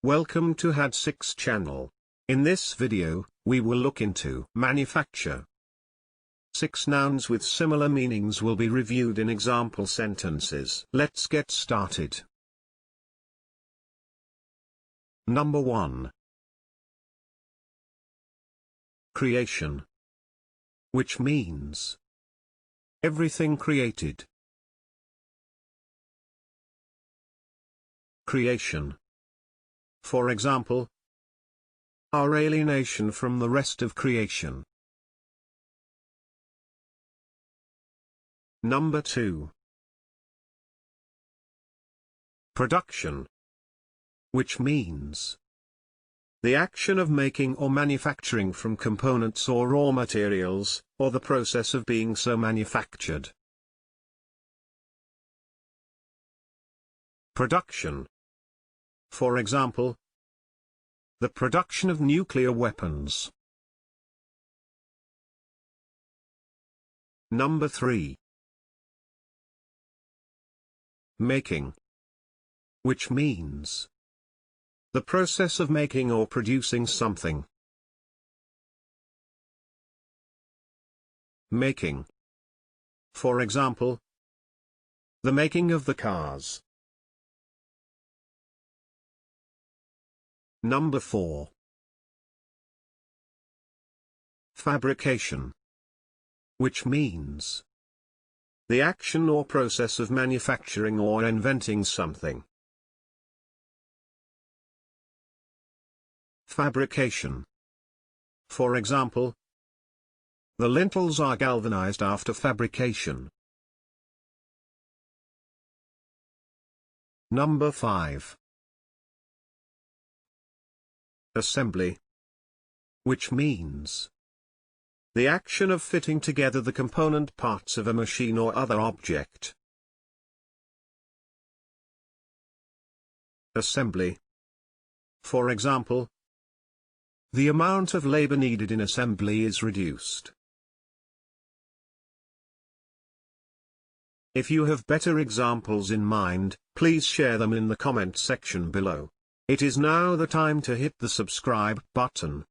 Welcome to had6 channel. In this video, we will look into manufacture. 6 nouns with similar meanings will be reviewed in example sentences. Let's get started. Number 1. Creation. Which means everything created. Creation. For example, our alienation from the rest of creation. Number 2. Production. Which means the action of making or manufacturing from components or raw materials, or the process of being so manufactured. Production. For example, the production of nuclear weapons. Number 3. Making. Which means the process of making or producing something. Making. For example, the making of the cars. Number 4. Fabrication. Which means the action or process of manufacturing or inventing something. Fabrication. For example, the lintels are galvanized after fabrication. Number 5. Assembly. Which means the action of fitting together the component parts of a machine or other object. Assembly. For example, the amount of labor needed in assembly is reduced. If you have better examples in mind, please share them in the comment section below. It is now the time to hit the subscribe button.